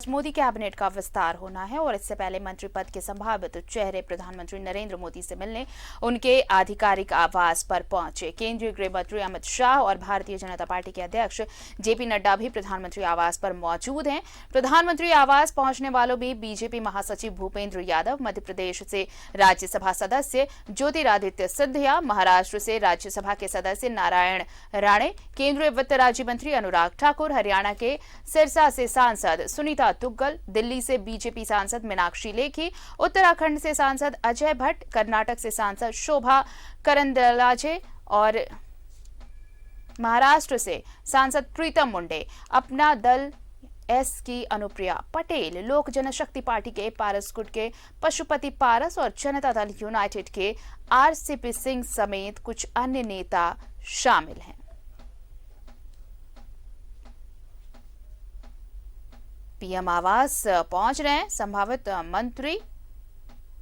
Modi cabinet का विस्तार होना है और इससे पहले मंत्री पद के संभावित चेहरे प्रधानमंत्री नरेंद्र मोदी से मिलने उनके आधिकारिक आवास पर पहुंचे। केंद्रीय गृह मंत्री अमित शाह और भारतीय जनता पार्टी के अध्यक्ष जेपी नड्डा भी प्रधानमंत्री आवास पर मौजूद हैं। प्रधानमंत्री आवास पहुंचने वालों में बीजेपी महासचिव भूपेंद्र यादव, मध्य प्रदेश से राज्यसभा सदस्य ज्योतिरादित्य सिंधिया, महाराष्ट्र से राज्यसभा के सदस्य नारायण राणे, केंद्रीय वित्त राज्य मंत्री अनुराग ठाकुर, हरियाणा के सिरसा से सांसद सुनीता दुग्गल, दिल्ली से बीजेपी सांसद मीनाक्षी लेखी, उत्तराखंड से सांसद अजय भट्ट, कर्नाटक से सांसद शोभा करंदलाजे और महाराष्ट्र से सांसद प्रीतम मुंडे, अपना दल एस की अनुप्रिया पटेल, लोक जनशक्ति पार्टी के पारस गुट के पशुपति पारस और जनता दल यूनाइटेड के आरसीपी सिंह समेत कुछ अन्य नेता शामिल हैं। पीएम आवास पहुंच रहे हैं संभावित मंत्री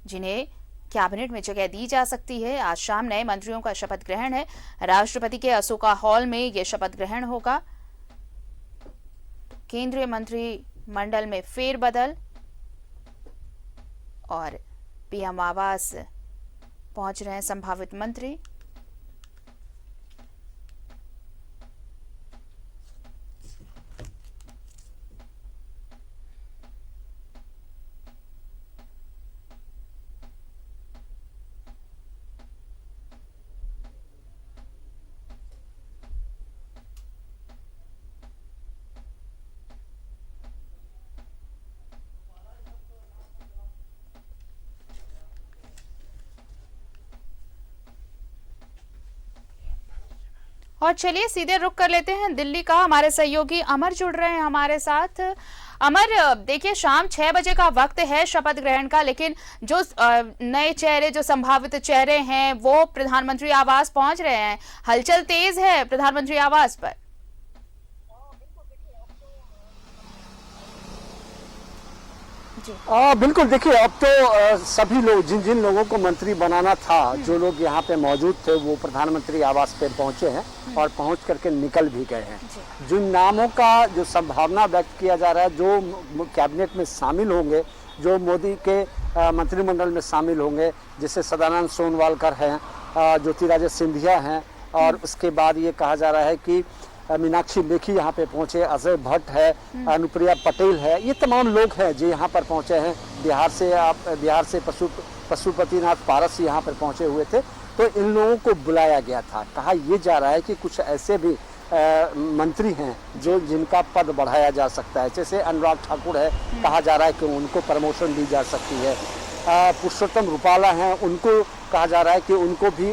जिन्हें कैबिनेट में जगह दी जा सकती है। आज शाम नए मंत्रियों का शपथ ग्रहण है। राष्ट्रपति के अशोका हॉल में यह शपथ ग्रहण होगा। केंद्रीय मंत्रिमंडल में फेरबदल और पीएम आवास पहुंच रहे हैं संभावित मंत्री। और चलिए सीधे रुक कर लेते हैं दिल्ली का। हमारे सहयोगी अमर जुड़ रहे हैं हमारे साथ। अमर, देखिए शाम 6 बजे का वक्त है शपथ ग्रहण का, लेकिन जो नए चेहरे, जो संभावित चेहरे हैं वो प्रधानमंत्री आवास पहुंच रहे हैं। हलचल तेज है प्रधानमंत्री आवास पर। बिल्कुल, देखिए अब तो सभी लोग जिन लोगों को मंत्री बनाना था, जो लोग यहाँ पे मौजूद थे वो प्रधानमंत्री आवास पे पहुँचे हैं और पहुँच करके निकल भी गए हैं। जिन नामों का जो संभावना व्यक्त किया जा रहा है, जो कैबिनेट में शामिल होंगे, जो मोदी के मंत्रिमंडल में शामिल होंगे, जैसे सदानंद सोनवालकर हैं, ज्योतिरादित्य सिंधिया हैं, और उसके बाद ये कहा जा रहा है कि मीनाक्षी लेखी यहाँ पे पहुँचे, अजय भट्ट है, अनुप्रिया पटेल है, ये तमाम लोग हैं जो यहाँ पर पहुँचे हैं। बिहार से पशुपतिनाथ पारस यहाँ पर पहुँचे हुए थे। तो इन लोगों को बुलाया गया था। कहा यह जा रहा है कि कुछ ऐसे भी मंत्री हैं जो जिनका पद बढ़ाया जा सकता है, जैसे अनुराग ठाकुर है, कहा जा रहा है कि उनको प्रमोशन दी जा सकती है। पुरुषोत्तम रूपाला हैं, उनको कहा जा रहा है कि उनको भी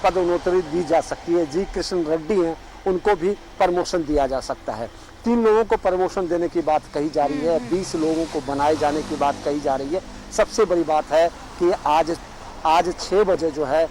पदोन्नति दी जा सकती है। जी कृष्ण रेड्डी हैं, उनको भी प्रमोशन दिया जा सकता है। 3 लोगों को प्रमोशन देने की बात कही जा रही है, 20 लोगों को बनाए जाने की बात कही जा रही है। सबसे बड़ी बात है कि आज 6 बजे जो है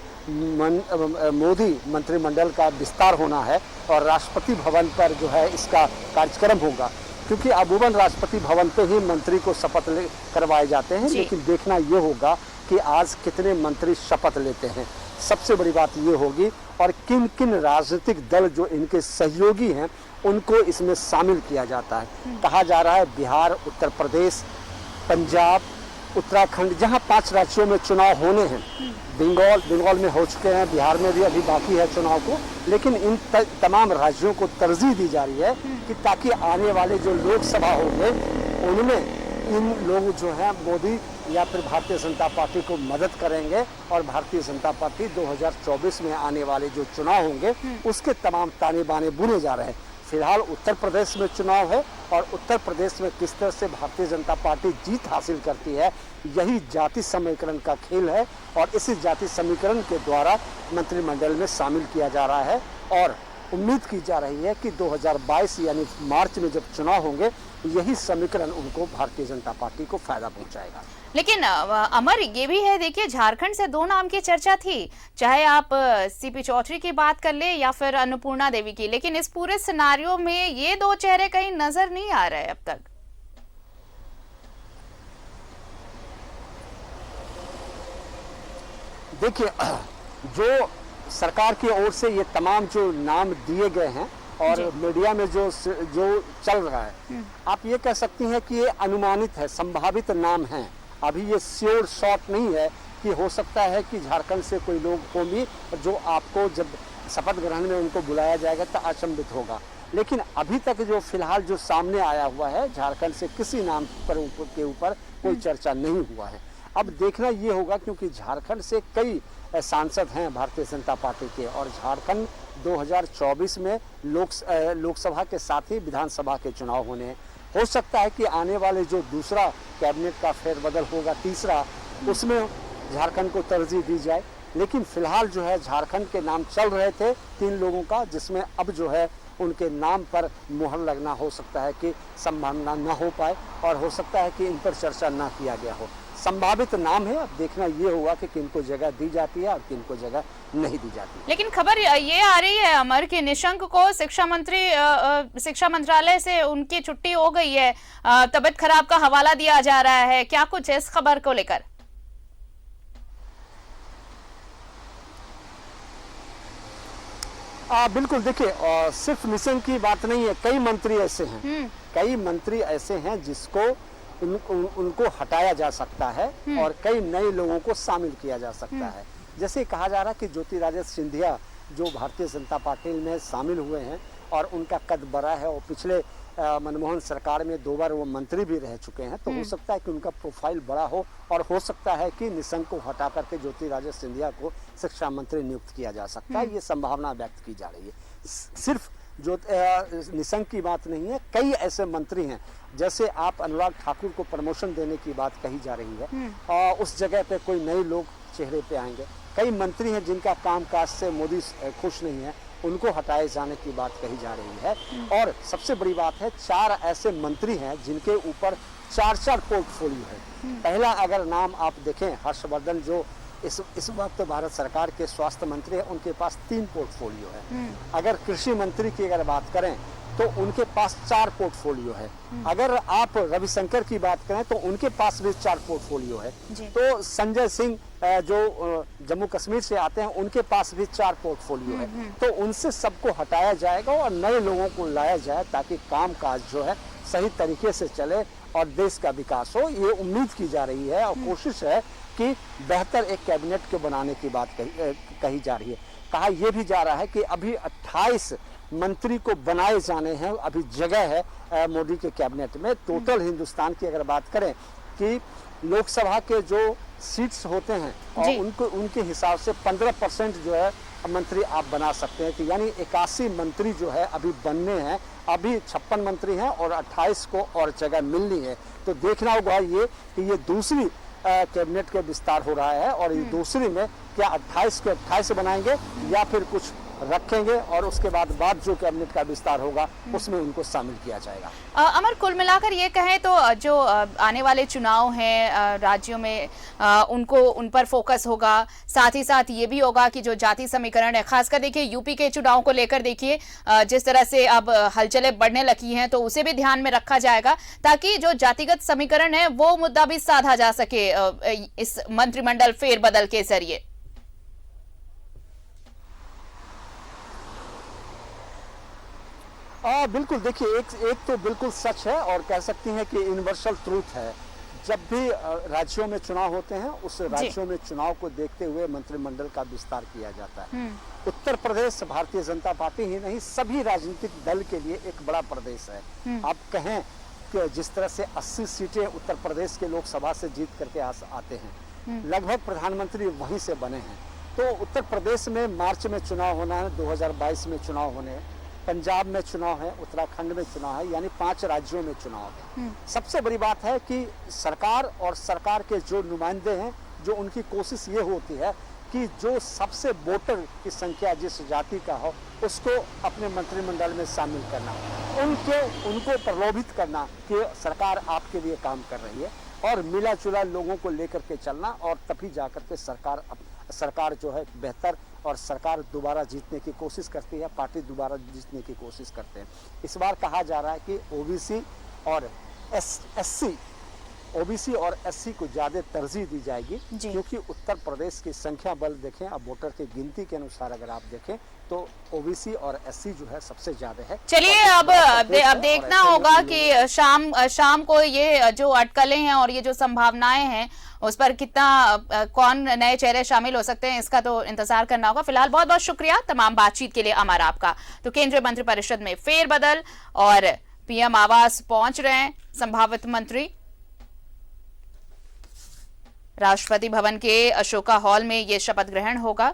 मोदी मंत्रिमंडल का विस्तार होना है और राष्ट्रपति भवन पर जो है इसका कार्यक्रम होगा, क्योंकि अमूमन राष्ट्रपति भवन पे ही मंत्री को शपथ करवाए जाते हैं। लेकिन देखना ये होगा कि आज कितने मंत्री शपथ लेते हैं। सबसे बड़ी बात ये होगी और किन किन राजनीतिक दल जो इनके सहयोगी हैं उनको इसमें शामिल किया जाता है। कहा जा रहा है बिहार, उत्तर प्रदेश, पंजाब, उत्तराखंड, जहां 5 राज्यों में चुनाव होने हैं। बंगाल में हो चुके हैं, बिहार में भी अभी बाकी है चुनाव को, लेकिन इन तमाम राज्यों को तरजीह दी जा रही है कि ताकि आने वाले जो लोकसभा होंगे उनमें इन लोग जो है मोदी या फिर भारतीय जनता पार्टी को मदद करेंगे और भारतीय जनता पार्टी 2024 में आने वाले जो चुनाव होंगे उसके तमाम ताने बाने बुने जा रहे हैं। फिलहाल उत्तर प्रदेश में चुनाव है और उत्तर प्रदेश में किस तरह से भारतीय जनता पार्टी जीत हासिल करती है, यही जाति समीकरण का खेल है और इसी जाति समीकरण के द्वारा मंत्रिमंडल में शामिल किया जा रहा है। और उम्मीद की जा रही है कि 2022 यानी मार्च में जब चुनाव होंगे यही समीकरण उनको भारतीय जनता पार्टी को फायदा पहुंचाएगा। लेकिन अमर, ये भी है, देखिए झारखंड से 2 नाम की चर्चा थी, चाहे आप सीपी चौधरी की बात कर ले या फिर अन्नपूर्णा देवी की, लेकिन इस पूरे सिनारियो में ये 2 चेहरे कहीं नजर नहीं आ रहे अब तक। देखिए, जो सरकार की ओर से ये तमाम जो नाम दिए गए हैं और जी। मीडिया में जो चल रहा है, आप ये कह सकती हैं कि ये अनुमानित है, संभावित नाम है। अभी ये श्योर शॉट नहीं है कि हो सकता है कि झारखंड से कोई लोग होंगे जो आपको जब शपथ ग्रहण में उनको बुलाया जाएगा तो अचंभित होगा। लेकिन अभी तक जो फिलहाल जो सामने आया हुआ है, झारखंड से किसी नाम के ऊपर कोई चर्चा नहीं हुआ है। अब देखना ये होगा, क्योंकि झारखंड से कई सांसद हैं भारतीय जनता पार्टी के, और झारखंड 2024 में लोकसभा के साथ ही विधानसभा के चुनाव होने हैं। हो सकता है कि आने वाले जो दूसरा कैबिनेट का फेरबदल होगा, तीसरा, उसमें झारखंड को तरजीह दी जाए। लेकिन फिलहाल जो है झारखंड के नाम चल रहे थे 3 लोगों का, जिसमें अब जो है उनके नाम पर मुहर लगना हो सकता है कि संभावना न हो पाए, और हो सकता है कि इन पर चर्चा ना किया गया हो। संभावित नाम है, अब देखना ये होगा कि किनको जगह दी जाती है और किनको जगह नहीं दी जाती। लेकिन खबर ये आ रही है अमर कि निशंक को शिक्षा मंत्रालय से उनकी छुट्टी हो गई है, तबीयत खराब का हवाला दिया जा रहा है। क्या कुछ है इस खबर को लेकर? बिल्कुल, देखिए, सिर्फ निशंक की बात नहीं है, कई मंत्री ऐसे हैं, कई मंत्री ऐसे हैं जिसको उनको हटाया जा सकता है और कई नए लोगों को शामिल किया जा सकता है। जैसे कहा जा रहा है कि ज्योतिरादित्य सिंधिया जो भारतीय जनता पार्टी में शामिल हुए हैं और उनका कद बड़ा है, और पिछले मनमोहन सरकार में 2 बार वो मंत्री भी रह चुके हैं, तो हो सकता है कि उनका प्रोफाइल बड़ा हो, और हो सकता है कि निशंक को हटा करके ज्योतिरादित्य सिंधिया को शिक्षा मंत्री नियुक्त किया जा सकता है। ये संभावना व्यक्त की जा रही है। सिर्फ जो निशंक की बात नहीं है, कई ऐसे मंत्री हैं, जैसे आप अनुराग ठाकुर को प्रमोशन देने की बात कही जा रही है, और उस जगह पे कोई नए लोग चेहरे पे आएंगे। कई मंत्री हैं जिनका कामकाज से मोदी खुश नहीं है, उनको हटाए जाने की बात कही जा रही है। और सबसे बड़ी बात है, 4 ऐसे मंत्री हैं जिनके ऊपर 4 पोर्टफोलियो है। पहला अगर नाम आप देखें, हर्षवर्धन जो इस वक्त भारत सरकार के स्वास्थ्य मंत्री है, उनके पास 3 पोर्टफोलियो है। अगर कृषि मंत्री की अगर बात करें तो उनके पास 4 पोर्टफोलियो है। अगर आप रविशंकर की बात करें तो उनके पास भी 4 पोर्टफोलियो है। तो संजय सिंह जो जम्मू कश्मीर से आते हैं, उनके पास भी 4 पोर्टफोलियो है। तो उनसे सबको हटाया जाएगा और नए लोगों को लाया जाए, ताकि कामकाज जो है सही तरीके से चले और देश का विकास हो। ये उम्मीद की जा रही है और कोशिश है कि बेहतर एक कैबिनेट के बनाने की बात कही जा रही है। कहा यह भी जा रहा है कि अभी 28 मंत्री को बनाए जाने हैं, अभी जगह है मोदी के कैबिनेट में। टोटल हिंदुस्तान की अगर बात करें कि लोकसभा के जो सीट्स होते हैं, और उनके हिसाब से 15% जो है मंत्री आप बना सकते हैं। कि यानी 81 मंत्री जो है अभी बनने हैं। अभी 56 मंत्री हैं और 28 को और जगह मिलनी है। तो देखना होगा ये कि ये दूसरी कैबिनेट के विस्तार हो रहा है, और ये दूसरी में क्या 28 के 28 बनाएंगे या फिर कुछ रखेंगे, और उसके बाद जो कैबिनेट का विस्तार होगा उसमें उनको शामिल किया जाएगा। अमर, कुल मिलाकर ये कहें तो जो आने वाले चुनाव हैं राज्यों में, उन पर फोकस होगा। साथ ही साथ ये भी होगा कि जो जाति समीकरण है, खासकर देखिए यूपी के चुनाव को लेकर देखिए जिस तरह से अब हलचलें बढ़ने लगी हैं, तो उसे भी ध्यान में रखा जाएगा, ताकि जो जातिगत समीकरण है वो मुद्दा भी साधा जा सके इस मंत्रिमंडल फेरबदल के जरिए। बिल्कुल, देखिए, एक तो बिल्कुल सच है और कह सकती हैं कि यूनिवर्सल ट्रूथ है। जब भी राज्यों में चुनाव होते हैं, उस राज्यों में चुनाव को देखते हुए मंत्रिमंडल का विस्तार किया जाता है। उत्तर प्रदेश भारतीय जनता पार्टी ही नहीं, सभी राजनीतिक दल के लिए एक बड़ा प्रदेश है। आप कहें कि जिस तरह से 80 सीटें उत्तर प्रदेश के लोकसभा से जीत करके आते हैं, लगभग प्रधानमंत्री वहीं से बने हैं। तो उत्तर प्रदेश में मार्च में चुनाव होना है, 2022 में चुनाव होने हैं, पंजाब में चुनाव है, उत्तराखंड में चुनाव है, यानी 5 राज्यों में चुनाव है। सबसे बड़ी बात है कि सरकार और सरकार के जो नुमाइंदे हैं, जो उनकी कोशिश ये होती है कि जो सबसे वोटर की संख्या जिस जाति का हो, उसको अपने मंत्रिमंडल में शामिल करना, उनको प्रलोभित करना कि सरकार आपके लिए काम कर रही है, और मिला जुला लोगों को लेकर के चलना, और तभी जाकर के सरकार जो है बेहतर, और सरकार दोबारा जीतने की कोशिश करती है, पार्टी दोबारा जीतने की कोशिश करते हैं। इस बार कहा जा रहा है कि ओबीसी और एससी ओबीसी और एससी को ज्यादा तरजीह दी जाएगी, जी। क्योंकि उत्तर प्रदेश की संख्या बल देखें, अब वोटर की गिनती के अनुसार अगर आप देखें तो ओबीसी और एससी जो है सबसे ज्यादा है। चलिए और अब उत्तर प्रदेश है, अब और देखना ऐसे में होगा उन कि शाम को ये जो अटकलें हैं और ये जो संभावनाएं हैं उस पर कितना कौन नए चेहरे शामिल हो सकते हैं, इसका तो इंतजार करना होगा। फिलहाल बहुत बहुत शुक्रिया तमाम बातचीत के लिए अमर आपका। तो केंद्रीय मंत्रिपरिषद में फेरबदल और पीएम आवास पहुंच रहे हैं संभावित मंत्री। राष्ट्रपति भवन के अशोका हॉल में ये शपथ ग्रहण होगा।